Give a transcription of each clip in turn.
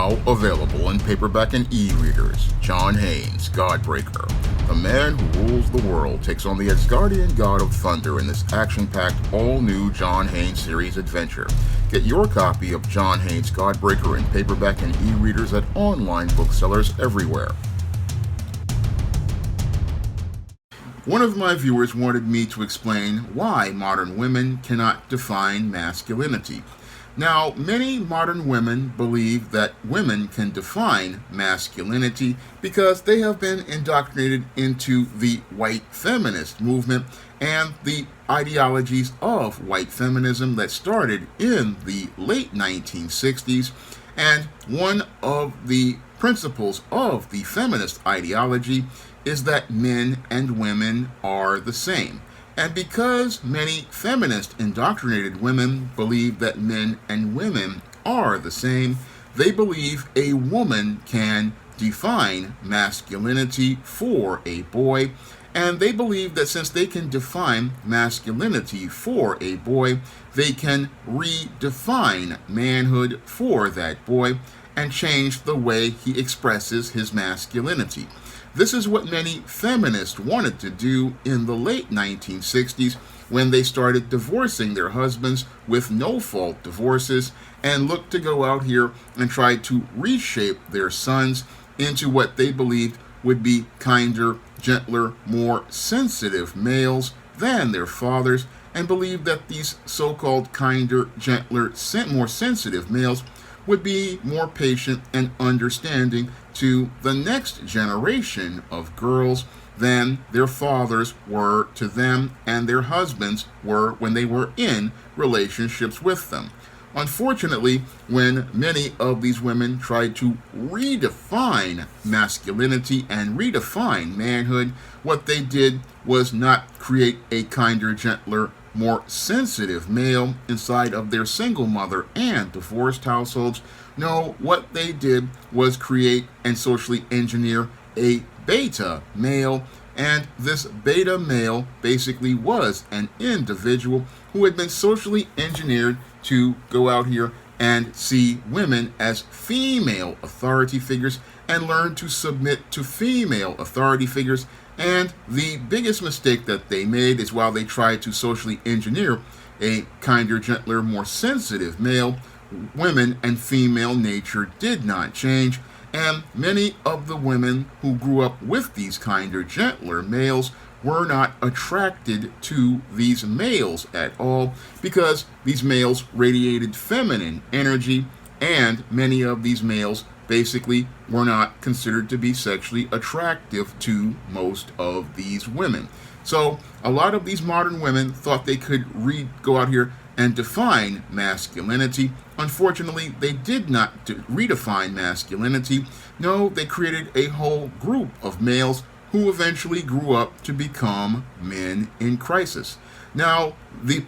Now available in paperback and e-readers, John Haynes, Godbreaker. The man who rules the world takes on the Asgardian god of thunder in this action-packed, all-new John Haynes series adventure. Get your copy of John Haynes, Godbreaker in paperback and e-readers at online booksellers everywhere. One of my viewers wanted me to explain why modern women cannot define masculinity. Now, many modern women believe that women can define masculinity because they have been indoctrinated into the white feminist movement and the ideologies of white feminism that started in the late 1960s. And one of the principles of the feminist ideology is that men and women are the same. And because many feminist indoctrinated women believe that men and women are the same, they believe a woman can define masculinity for a boy, and they believe that since they can define masculinity for a boy, they can redefine manhood for that boy and change the way he expresses his masculinity. This is what many feminists wanted to do in the late 1960s when they started divorcing their husbands with no-fault divorces and looked to go out here and try to reshape their sons into what they believed would be kinder, gentler, more sensitive males than their fathers, and believed that these so-called kinder, gentler, more sensitive males would be more patient and understanding to the next generation of girls than their fathers were to them and their husbands were when they were in relationships with them. Unfortunately, when many of these women tried to redefine masculinity and redefine manhood, what they did was not create a kinder, gentler, more sensitive male inside of their single mother and divorced households. No, what they did was create and socially engineer a beta male, and this beta male basically was an individual who had been socially engineered to go out here and see women as female authority figures and learn to submit to female authority figures. And the biggest mistake that they made is while they tried to socially engineer a kinder, gentler, more sensitive male, women and female nature did not change. And many of the women who grew up with these kinder, gentler males were not attracted to these males at all because these males radiated feminine energy, and many of these males basically were not considered to be sexually attractive to most of these women. So a lot of these modern women thought they could go out here and define masculinity. Unfortunately, they did not redefine masculinity. No, they created a whole group of males who eventually grew up to become men in crisis. Now, the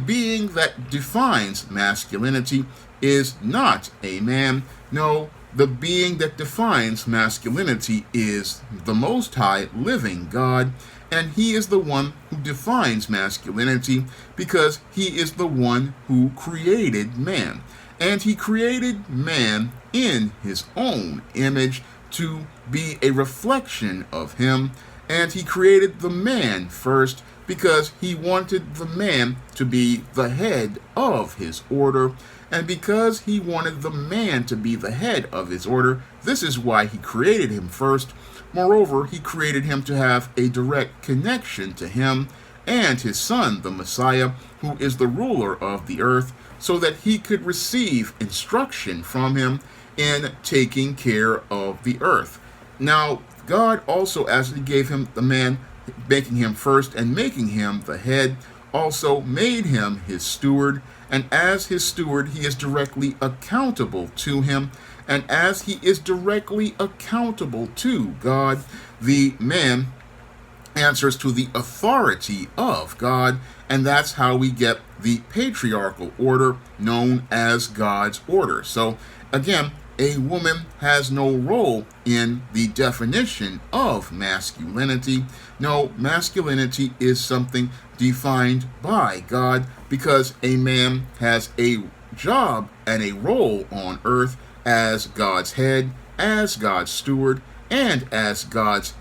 being that defines masculinity is not a man. No, the being that defines masculinity is the Most High living God, and he is the one who defines masculinity because he is the one who created man. And he created man in his own image to be a reflection of him, and he created the man first because he wanted the man to be the head of his order. And because he wanted the man to be the head of his order, this is why he created him first. Moreover, he created him to have a direct connection to him and his son, the Messiah, who is the ruler of the earth, so that he could receive instruction from him in taking care of the earth. Now, God also, as he gave him the man, making him first and making him the head, also made him his steward. And as his steward, he is directly accountable to him. And as he is directly accountable to God, the man answers to the authority of God. And that's how we get the patriarchal order known as God's order. So again, a woman has no role in the definition of masculinity. No, masculinity is something defined by God because a man has a job and a role on earth as God's head, as God's steward, and as God's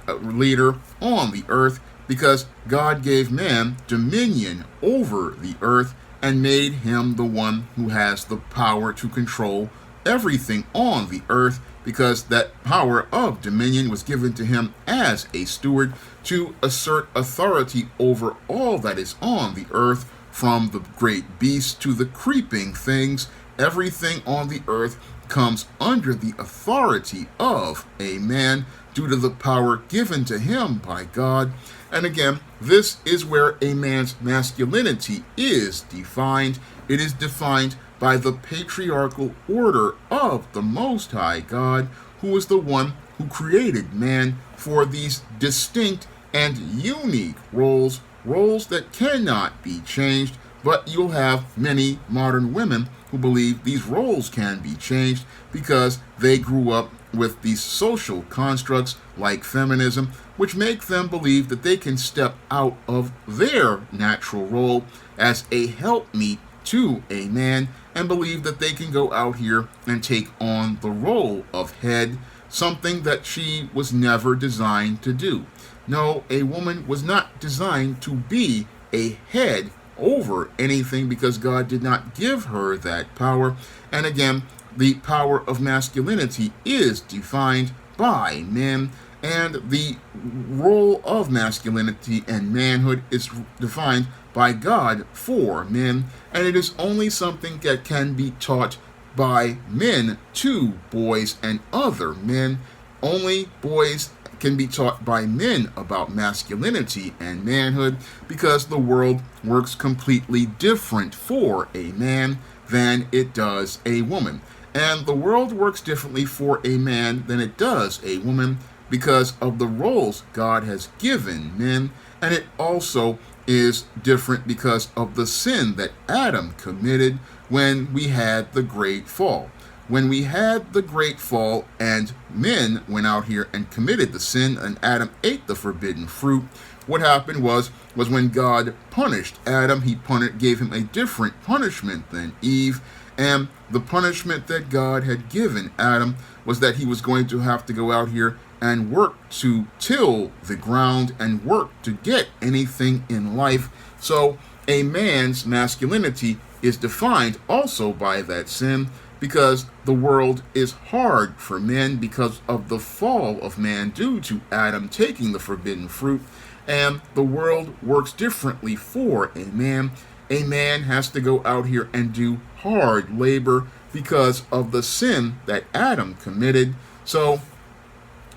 leader on the earth, because God gave man dominion over the earth and made him the one who has the power to control everything on the earth, because that power of dominion was given to him as a steward to assert authority over all that is on the earth, from the great beasts to the creeping things. Everything on the earth comes under the authority of a man due to the power given to him by God. And again, this is where a man's masculinity is defined. It is defined by the patriarchal order of the Most High God, who is the one who created man for these distinct and unique roles that cannot be changed. But you'll have many modern women who believe these roles can be changed because they grew up with these social constructs like feminism, which make them believe that they can step out of their natural role as a helpmeet to a man and believe that they can go out here and take on the role of head, something that she was never designed to do. No, a woman was not designed to be a head over anything, because God did not give her that power. And again, the power of masculinity is defined by men, and the role of masculinity and manhood is defined by God for men, and it is only something that can be taught by men to boys and other men. Only boys can be taught by men about masculinity and manhood, because the world works completely different for a man than it does a woman. And the world works differently for a man than it does a woman because of the roles God has given men, and it also is different because of the sin that Adam committed when we had the great fall. When we had the great fall and men went out here and committed the sin and Adam ate the forbidden fruit, what happened was when God punished Adam, he gave him a different punishment than Eve. And the punishment that God had given Adam was that he was going to have to go out here and work to till the ground and work to get anything in life. So a man's masculinity is defined also by that sin, because the world is hard for men because of the fall of man due to Adam taking the forbidden fruit, and the world works differently for a man. A man has to go out here and do hard labor because of the sin that Adam committed. So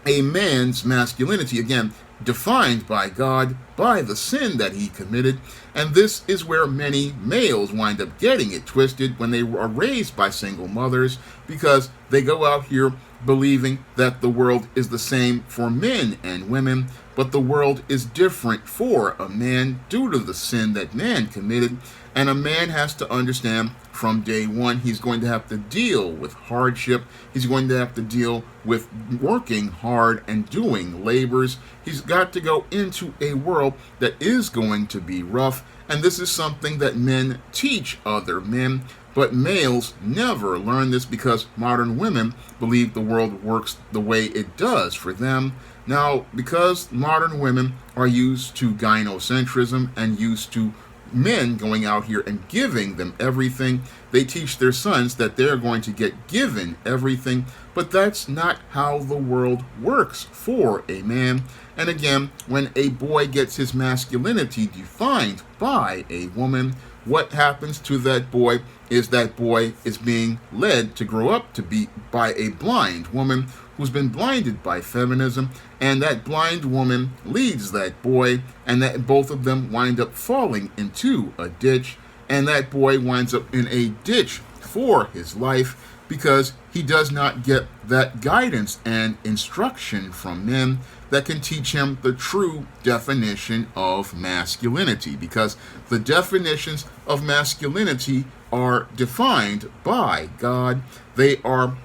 a man's masculinity, again, defined by God by the sin that he committed. And this is where many males wind up getting it twisted when they are raised by single mothers, because they go out here believing that the world is the same for men and women, but the world is different for a man due to the sin that man committed. And a man has to understand from day one he's going to have to deal with hardship. He's going to have to deal with working hard and doing labors. He's got to go into a world that is going to be rough. And this is something that men teach other men. But males never learn this because modern women believe the world works the way it does for them. Now, because modern women are used to gynocentrism and used to men going out here and giving them everything, they teach their sons that they're going to get given everything. But that's not how the world works for a man. And again, when a boy gets his masculinity defined by a woman, what happens to that boy is being led to grow up to be by a blind woman who's been blinded by feminism, and that blind woman leads that boy, and that both of them wind up falling into a ditch, and that boy winds up in a ditch for his life because he does not get that guidance and instruction from men that can teach him the true definition of masculinity, because the definitions of masculinity are defined by God. They are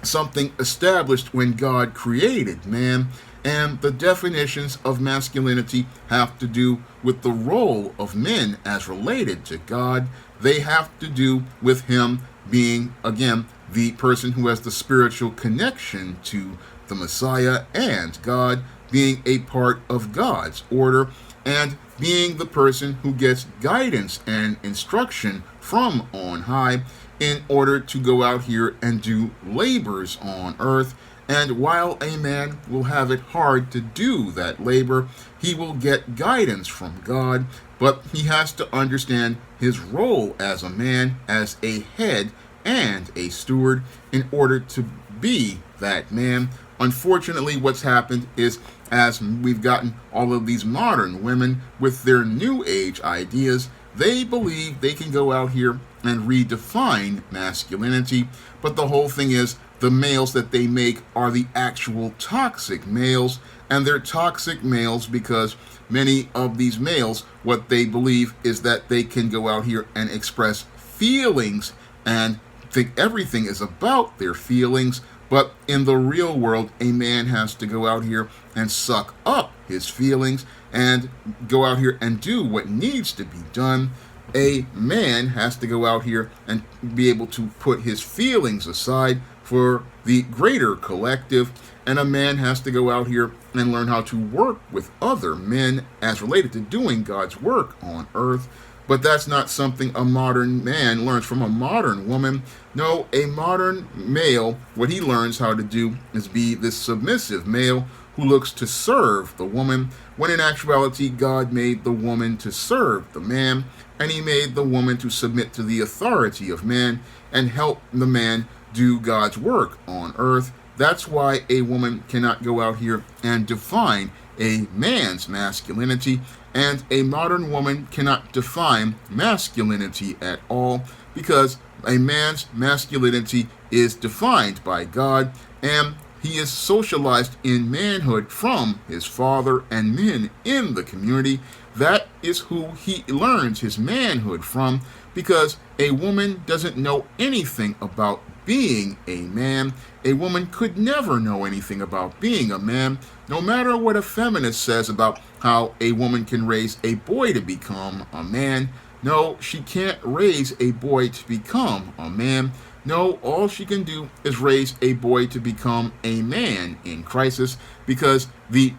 something established when God created man, and the definitions of masculinity have to do with the role of men as related to God. They have to do with him being, again, the person who has the spiritual connection to the Messiah and God, being a part of God's order, and being the person who gets guidance and instruction from on high in order to go out here and do labors on earth. And while a man will have it hard to do that labor, he will get guidance from God, but he has to understand his role as a man, as a head and a steward, in order to be that man. Unfortunately, what's happened is, as we've gotten all of these modern women with their new age ideas, they believe they can go out here and redefine masculinity, but the whole thing is, the males that they make are the actual toxic males, and they're toxic males because many of these males, what they believe is that they can go out here and express feelings and think everything is about their feelings. But in the real world, a man has to go out here and suck up his feelings and go out here and do what needs to be done. A man has to go out here and be able to put his feelings aside for the greater collective, and a man has to go out here and learn how to work with other men as related to doing God's work on earth. But that's not something a modern man learns from a modern woman. No, a modern male, what he learns how to do is be this submissive male who looks to serve the woman, when in actuality God made the woman to serve the man, and he made the woman to submit to the authority of man and help the man do God's work on earth. That's why a woman cannot go out here and define a man's masculinity, and a modern woman cannot define masculinity at all, because a man's masculinity is defined by God, and he is socialized in manhood from his father and men in the community. That is who he learns his manhood from, because a woman doesn't know anything about being a man. A woman could never know anything about being a man, no matter what a feminist says about how a woman can raise a boy to become a man. No, she can't raise a boy to become a man. No, all she can do is raise a boy to become a man in crisis, because the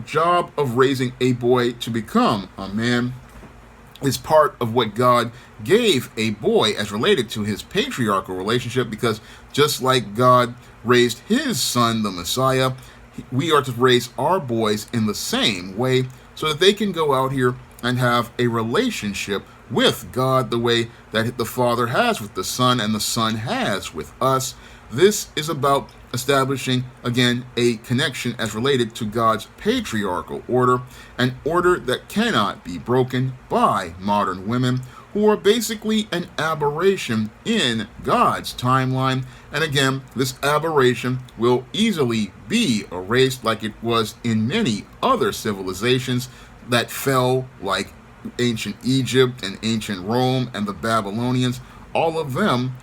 job of raising a boy to become a man is part of what God gave a boy as related to his patriarchal relationship, because just like God raised his son, the Messiah, we are to raise our boys in the same way so that they can go out here and have a relationship with God the way that the Father has with the Son and the Son has with us. This is about establishing, again, a connection as related to God's patriarchal order, an order that cannot be broken by modern women who are basically an aberration in God's timeline. And again, this aberration will easily be erased like it was in many other civilizations that fell, like ancient Egypt and ancient Rome and the Babylonians. All of them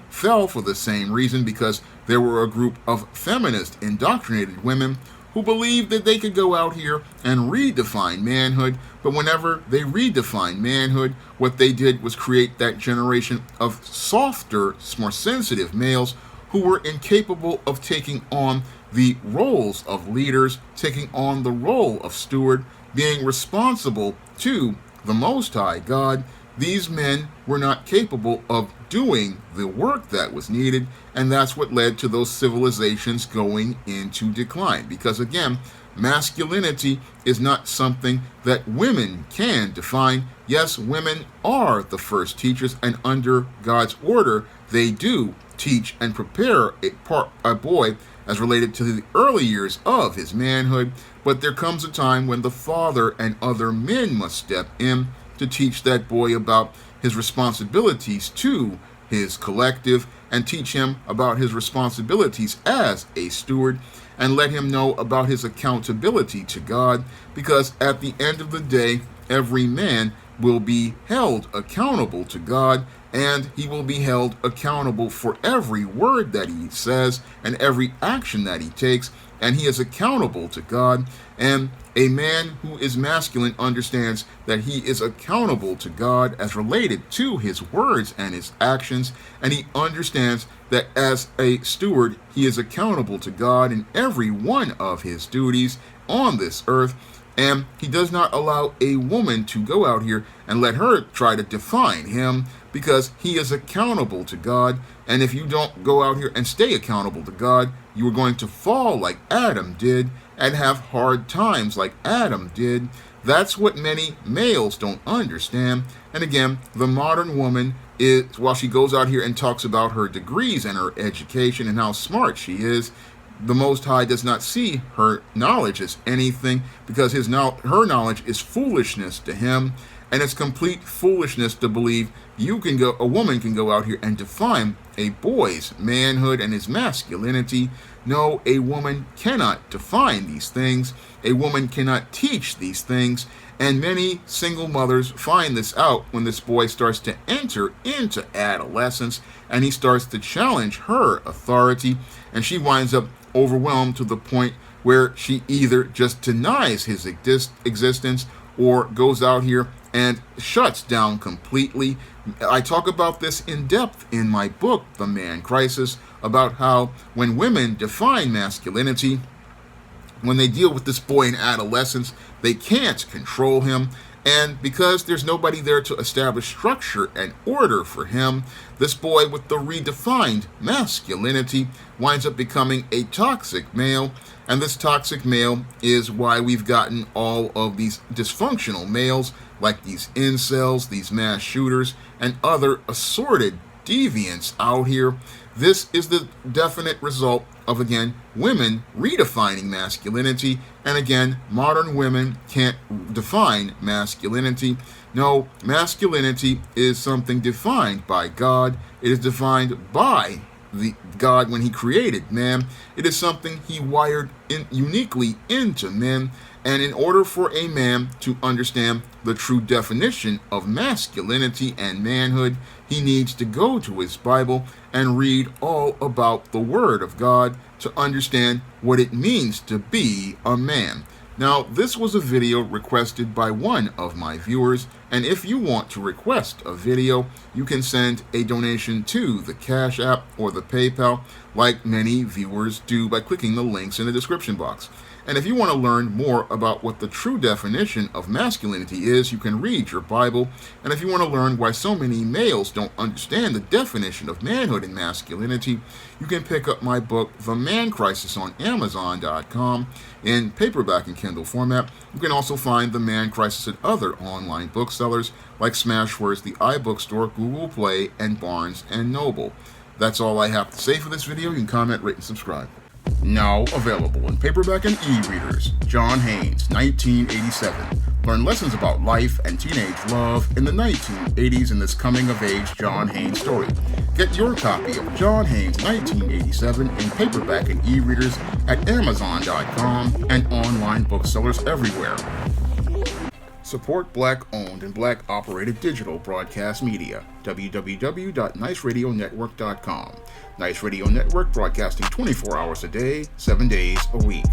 fell for the same reason, because there were a group of feminist indoctrinated women who believed that they could go out here and redefine manhood. But whenever they redefined manhood, what they did was create that generation of softer, more sensitive males who were incapable of taking on the roles of leaders, taking on the role of steward, being responsible to the Most High God. These men were not capable of doing the work that was needed, and that's what led to those civilizations going into decline. Because again, masculinity is not something that women can define. Yes, women are the first teachers, and under God's order, they do teach and prepare a boy as related to the early years of his manhood. But there comes a time when the father and other men must step in to teach that boy about his responsibilities to his collective, and teach him about his responsibilities as a steward, and let him know about his accountability to God, because at the end of the day, every man will be held accountable to God, and he will be held accountable for every word that he says and every action that he takes. and he is accountable to God. And a man who is masculine understands that he is accountable to God as related to his words and his actions, and he understands that as a steward, he is accountable to God in every one of his duties on this earth. And he does not allow a woman to go out here and let her try to define him, because he is accountable to God. And if you don't go out here and stay accountable to God, you are going to fall like Adam did and have hard times like Adam did. That's what many males don't understand. And again, the modern woman is, while she goes out here and talks about her degrees and her education and how smart she is, the Most High does not see her knowledge as anything, because her knowledge is foolishness to him, and it's complete foolishness to believe a woman can go out here and define a boy's manhood and his masculinity. No, a woman cannot define these things. A woman cannot teach these things. And many single mothers find this out when this boy starts to enter into adolescence and he starts to challenge her authority, and she winds up overwhelmed to the point where she either just denies his existence or goes out here and shuts down completely. I talk about this in depth in my book, The Man Crisis, about how when women define masculinity, when they deal with this boy in adolescence, they can't control him. And because there's nobody there to establish structure and order for him, this boy with the redefined masculinity winds up becoming a toxic male. And this toxic male is why we've gotten all of these dysfunctional males, like these incels, these mass shooters, and other assorted deviants out here. This is the definite result of, again, women redefining masculinity. And again, modern women can't define masculinity. No, masculinity is something defined by God. It is defined by God when he created man. It is something he wired uniquely into men. And in order for a man to understand the true definition of masculinity and manhood, he needs to go to his Bible and read all about the Word of God to understand what it means to be a man. Now, this was a video requested by one of my viewers, and if you want to request a video, you can send a donation to the Cash App or the PayPal, like many viewers do by clicking the links in the description box. And if you want to learn more about what the true definition of masculinity is, you can read your Bible. And if you want to learn why so many males don't understand the definition of manhood and masculinity, you can pick up my book, The Man Crisis, on Amazon.com in paperback and Kindle format. You can also find The Man Crisis at other online booksellers like Smashwords, the iBookstore, Google Play, and Barnes & Noble. That's all I have to say for this video. You can comment, rate, and subscribe. Now available in paperback and e-readers, John Haynes, 1987. Learn lessons about life and teenage love in the 1980s in this coming-of-age John Haynes story. Get your copy of John Haynes, 1987 in paperback and e-readers at Amazon.com and online booksellers everywhere. Support Black-owned and Black-operated digital broadcast media. www.niceradionetwork.com. Nice Radio Network, broadcasting 24 hours a day, 7 days a week.